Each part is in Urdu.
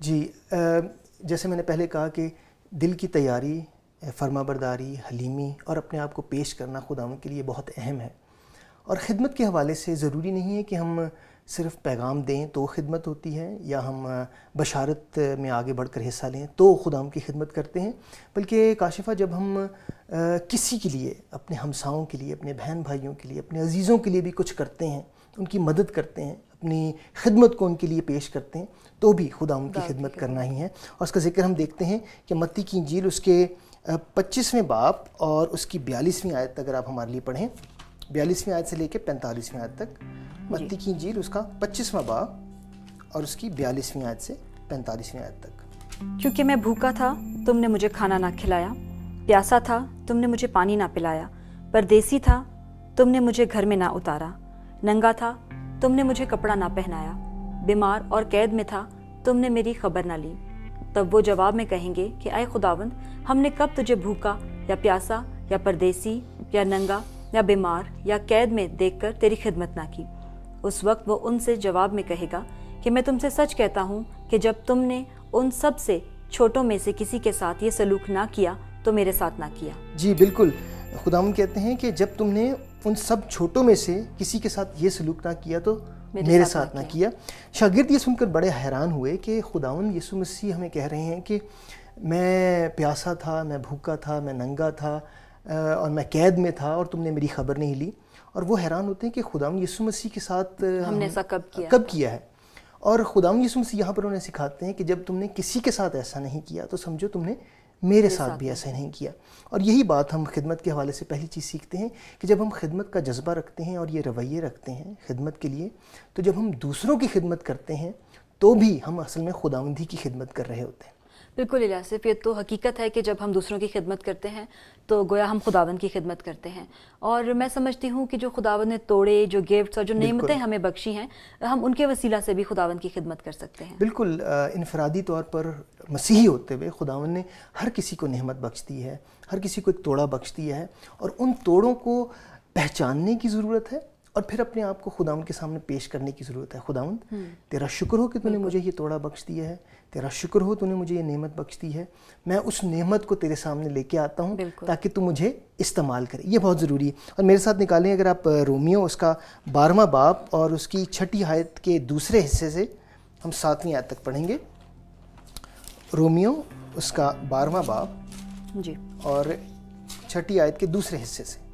جی جیسے میں نے پہلے کہا کہ دل کی تیاری، فرما برداری، حلیمی اور اپنے آپ کو پیش کرنا خداوند کے لیے بہت اہم ہے. اور خدمت کے حوالے سے ضروری نہیں ہے کہ ہم صرف پیغام دیں تو خدمت ہوتی ہے، یا ہم بشارت میں آگے بڑھ کر حصہ لیں تو خداوند کی خدمت کرتے ہیں. بلکہ کاشفہ جب ہم کسی کے لیے، اپنے ہمساؤں کے لیے، اپنے بہن بھائیوں کے لیے، اپنے عزیزوں کے لیے بھی کچھ کرتے ہیں، ان کی مدد کرتے ہیں، اپنی خدمت کو ان کے لیے پیش کرتے ہیں، تو بھی خداوند کی خدمت کرنا ہی ہے. اور اس کا ذکر ہم دیکھتے ہیں کہ متی کی انجیل اس کے 25ویں باب اور اس کی 42ویں آیت اگر آپ ہمارے لیے پڑھیں، 42ویں آیت سے لے کے 45ویں آیت تک. متی کی انجیل اس کا 25واں باب اور اس کی 42ویں آیت سے 45ویں آیت تک. کیونکہ میں بھوکا تھا تم نے مجھے کھانا نہ کھلایا، پیاسا تھا تم نے مجھے پانی نہ پلایا، پردیسی تھا تم نے مجھے گھر میں نہ اتارا، ننگا تھا تم نے مجھے کپڑا نہ پہنایا، بیمار اور قید میں تھا تم نے میری خبر نہ لی. تب وہ جواب میں کہیں گے کہ اے خداوند، ہم نے کب تجھے بھوکا یا پیاسا یا پردیسی یا ننگا یا بیمار یا قید میں دیکھ کر تیری خدمت نہ کی. اس وقت وہ ان سے جواب میں کہے گا کہ میں تم سے سچ کہتا ہوں کہ جب تم نے ان سب سے چھوٹوں میں سے کسی کے ساتھ یہ سلوک نہ کیا تو میرے ساتھ نہ کیا. جی بالکل، خداوند کہتے ہیں کہ جب تم نے ان سب چھوٹوں میں سے کسی کے ساتھ یہ سلوک نہ کیا تو میرے ساتھ نہ کیا. شاگرد یہ سن کر بڑے حیران ہوئے کہ خداوند یسوع مسیح ہمیں کہہ رہے ہیں کہ میں پیاسا تھا، میں بھوکا تھا، میں ننگا تھا اور میں قید میں تھا اور تم نے میری خبر نہیں لی. اور وہ حیران ہوتے ہیں کہ خداوند یسوع مسیح کے ساتھ ہم نے ایسا کب کیا ہے. اور خداوند یسوع مسیح یہاں پر انہیں سکھاتے ہیں کہ جب تم نے کسی کے ساتھ ایسا نہیں کیا تو سمجھو تم نے میرے ساتھ بھی ایسا نہیں کیا. اور یہی بات ہم خدمت کے حوالے سے پہلی چیز سیکھتے ہیں کہ جب ہم خدمت کا جذبہ رکھتے ہیں اور یہ رویے رکھتے ہیں خدمت کے لیے، تو جب ہم دوسروں کی خدمت کرتے ہیں تو بھی ہم اصل میں خداوندی کی خدمت کر رہے ہوتے ہیں. بالکل الیاصف، یہ تو حقیقت ہے کہ جب ہم دوسروں کی خدمت کرتے ہیں تو گویا ہم خداوند کی خدمت کرتے ہیں. اور میں سمجھتی ہوں کہ جو خداوند نے توڑے، جو گفٹس اور جو نعمتیں ہمیں بخشی ہیں، ہم ان کے وسیلہ سے بھی خداوند کی خدمت کر سکتے ہیں. بالکل، انفرادی طور پر مسیحی ہوتے ہوئے خداوند نے ہر کسی کو نعمت بخش دی ہے، ہر کسی کو ایک توڑا بخش دیا ہے، اور ان توڑوں کو پہچاننے کی ضرورت ہے اور پھر اپنے آپ کو خداوند کے سامنے پیش کرنے کی ضرورت ہے. خداوند تیرا شکر ہو کہ تو نے مجھے یہ توڑا بخش دیا ہے، تیرا شکر ہو تو نے مجھے یہ نعمت بخش دی ہے، میں اس نعمت کو تیرے سامنے لے کے آتا ہوں تاکہ تو مجھے استعمال کرے. یہ بہت ضروری ہے. اور میرے ساتھ نکالیں اگر آپ رومیو اس کا 12واں باب اور اس کی 6 آیت کے دوسرے حصے سے ہم 7ویں آیت تک پڑھیں گے. رومیو اس کا 12واں باب جی اور 6 آیت کے دوسرے حصے سے.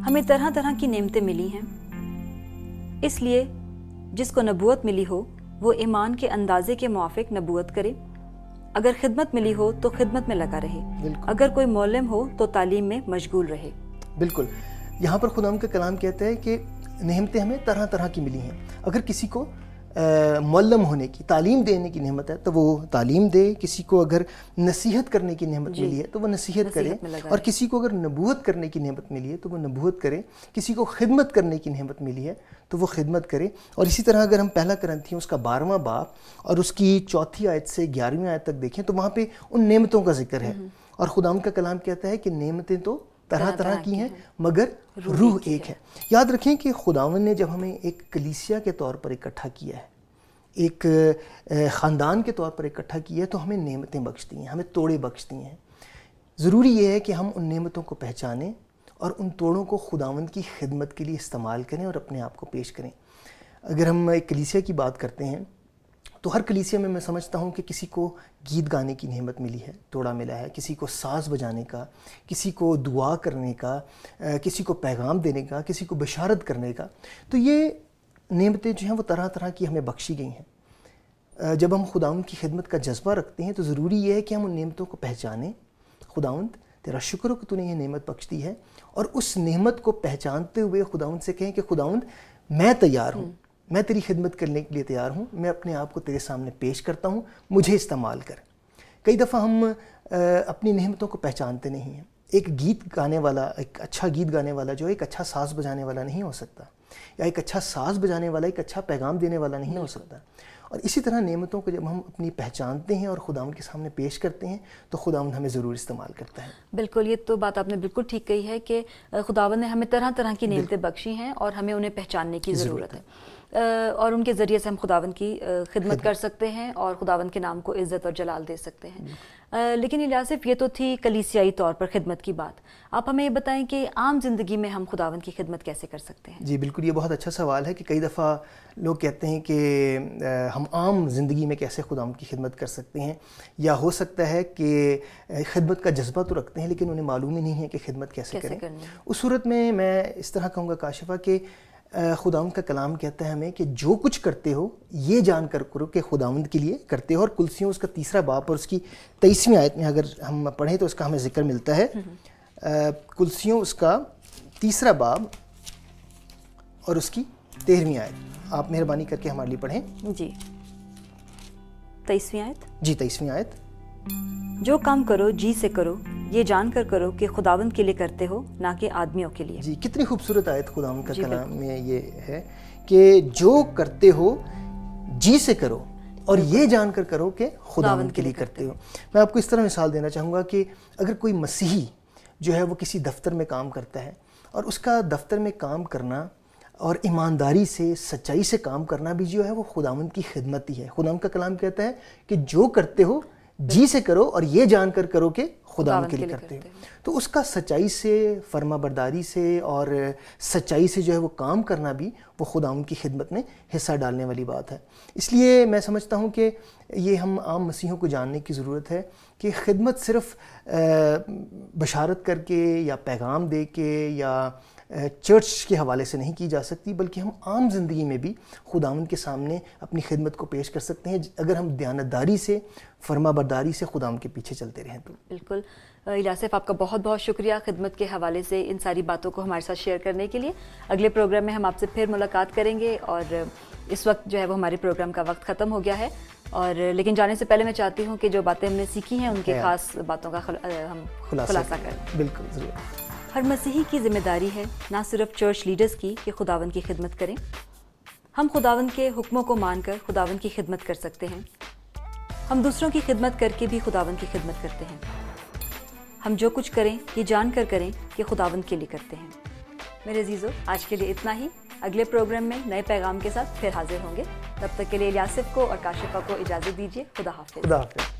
ہمیں طرح طرح کی نعمتیں ملی ہیں، اس لیے جس کو نبوت ملی ہو وہ ایمان کے اندازے کے موافق نبوت کرے. اگر خدمت ملی ہو تو خدمت میں لگا رہے، اگر کوئی معلم ہو تو تعلیم میں مشغول رہے. بالکل، یہاں پر خداوند کا کلام کہتا ہے کہ نعمتیں ہمیں طرح طرح کی ملی ہیں. اگر کسی کو معلم ہونے کی، تعلیم دینے کی نعمت ہے تو وہ تعلیم دے. کسی کو اگر نصیحت کرنے کی نعمت ملی ہے تو وہ نصیحت کرے، اور کسی کو اگر نبوت کرنے کی نعمت ملی ہے تو وہ نبوت کرے. کسی کو خدمت کرنے کی نعمت ملی ہے تو وہ خدمت کرے. اور اسی طرح اگر ہم پہلا کرنتھیوں اس کا 12واں باب اور اس کی 4 آیت سے 11ویں آیت تک دیکھیں تو وہاں پہ ان نعمتوں کا ذکر ہے. اور خداوند کا کلام کہتا ہے کہ نعمتیں تو طرح طرح کی ہیں مگر روح ایک ہے. یاد رکھیں کہ خداوند نے جب ہمیں ایک کلیسیا کے طور پر اکٹھا کیا ہے، ایک خاندان کے طور پر اکٹھا کیا ہے، تو ہمیں نعمتیں بخش دی ہیں، ہمیں توڑے بخش دی ہیں. ضروری یہ ہے کہ ہم ان نعمتوں کو پہچانیں اور ان توڑوں کو خداوند کی خدمت کے لیے استعمال کریں اور اپنے آپ کو پیش کریں. اگر ہم ایک کلیسیا کی بات کرتے ہیں تو ہر کلیسیا میں سمجھتا ہوں کہ کسی کو گیت گانے کی نعمت ملی ہے، توڑا ملا ہے، کسی کو ساز بجانے کا، کسی کو دعا کرنے کا، کسی کو پیغام دینے کا، کسی کو بشارت کرنے کا. تو یہ نعمتیں جو ہیں وہ طرح طرح کی ہمیں بخشی گئی ہیں. جب ہم خداوند کی خدمت کا جذبہ رکھتے ہیں تو ضروری یہ ہے کہ ہم ان نعمتوں کو پہچانیں. خداوند تیرا شکر ہو کہ تو نے یہ نعمت بخش دی ہے، اور اس نعمت کو پہچانتے ہوئے خداوند سے کہیں کہ خداوند میں تیار ہوں، میں تیری خدمت کرنے کے لیے تیار ہوں، میں اپنے آپ کو تیرے سامنے پیش کرتا ہوں، مجھے استعمال کر. کئی دفعہ ہم اپنی نعمتوں کو پہچانتے نہیں ہیں. ایک گیت گانے والا، ایک اچھا گیت گانے والا جو ایک اچھا ساز بجانے والا نہیں ہو سکتا، یا ایک اچھا ساز بجانے والا ایک اچھا پیغام دینے والا نہیں ہو سکتا. اور اسی طرح نعمتوں کو جب ہم اپنی پہچانتے ہیں اور خداوند کے سامنے پیش کرتے ہیں تو خداوند ہمیں ضرور استعمال کرتا ہے. بالکل، یہ تو بات آپ نے بالکل ٹھیک کہی ہے کہ خداوند نے ہمیں طرح طرح کی نعمتیں بخشی ہیں اور ہمیں انہیں پہچاننے کی ضرورت ہے. اور ان کے ذریعے سے ہم خداوند کی خدمت کر سکتے ہیں اور خداوند کے نام کو عزت اور جلال دے سکتے ہیں. لیکن الیاسف یہ تو تھی کلیسیائی طور پر خدمت کی بات. آپ ہمیں یہ بتائیں کہ عام زندگی میں ہم خداوند کی خدمت کیسے کر سکتے ہیں؟ جی بالکل، یہ بہت اچھا سوال ہے کہ کئی دفعہ لوگ کہتے ہیں کہ ہم عام زندگی میں کیسے خداوند کی خدمت کر سکتے ہیں، یا ہو سکتا ہے کہ خدمت کا جذبہ تو رکھتے ہیں لیکن انہیں معلوم ہی نہیں ہے کہ خدمت کیسے کریں. اس صورت میں اس طرح کہوں گا کاشفہ کہ خداوند کا کلام کہتا ہے ہمیں کہ جو کچھ کرتے ہو یہ جان کر کرو کہ خداوند کے لیے کرتے ہو. اور کلسیوں اس کا 3 باب اور اس کی 23ویں آیت میں اگر ہم پڑھیں تو اس کا ہمیں ذکر ملتا ہے. کلسیوں اس کا 3 باب اور اس کی 13ویں آیت. آپ مہربانی کر کے ہمارے لیے پڑھیں. جی 23ویں آیت. جی 23ویں آیت. جو کام کرو جی سے کرو، یہ جان کر کرو کہ خداوند کے لیے کرتے ہو نہ کہ آدمیوں کے لیے. جی کتنی خوبصورت آیت خداوند کا کلام میں یہ ہے کہ جو کرتے ہو جی سے کرو اور یہ جان کر کرو کہ خداوند کے لیے کرتے ہو. میں آپ کو اس طرح مثال دینا چاہوں گا کہ اگر کوئی مسیحی جو ہے وہ کسی دفتر میں کام کرتا ہے اور اس کا دفتر میں کام کرنا اور ایمانداری سے سچائی سے کام کرنا بھی جو ہے وہ خداوند کی خدمت ہی ہے. خداوند کا کلام کہتا ہے کہ جو کرتے ہو جی سے کرو اور یہ جان کر کرو کہ خداوند کے لیے کرتے ہو. تو اس کا سچائی سے، فرما برداری سے اور سچائی سے جو ہے وہ کام کرنا بھی وہ خداوند کی خدمت میں حصہ ڈالنے والی بات ہے. اس لیے میں سمجھتا ہوں کہ یہ ہم عام مسیحیوں کو جاننے کی ضرورت ہے کہ خدمت صرف بشارت کر کے یا پیغام دے کے یا چرچ کے حوالے سے نہیں کی جا سکتی، بلکہ ہم عام زندگی میں بھی خداوند کے سامنے اپنی خدمت کو پیش کر سکتے ہیں اگر ہم دیانتداری سے، فرما برداری سے خداوند کے پیچھے چلتے رہیں تو. بالکل. الیاسف آپ کا بہت بہت شکریہ خدمت کے حوالے سے ان ساری باتوں کو ہمارے ساتھ شیئر کرنے کے لیے. اگلے پروگرام میں ہم آپ سے پھر ملاقات کریں گے اور اس وقت جو ہے وہ ہمارے پروگرام کا وقت ختم ہو گیا ہے. اور لیکن جانے سے پہلے میں چاہتی ہوں کہ جو باتیں ہم نے سیکھی ہیں ان کے خاص باتوں کا ہم خلاصہ کریں. بالکل ضرور. ہر مسیحی کی ذمہ داری ہے نہ صرف چرچ لیڈرز کی کہ خداوند کی خدمت کریں. ہم خداوند کے حکموں کو مان کر خداوند کی خدمت کر سکتے ہیں. ہم دوسروں کی خدمت کر کے بھی خداوند کی خدمت کرتے ہیں. ہم جو کچھ کریں یہ جان کر کریں کہ خداوند کے لیے کرتے ہیں. میرے عزیزو، آج کے لیے اتنا ہی. اگلے پروگرام میں نئے پیغام کے ساتھ پھر حاضر ہوں گے. تب تک کے لیے الیاسف کو اور کاشفہ کو اجازت دیجیے. خدا حافظ. خدا حافظ.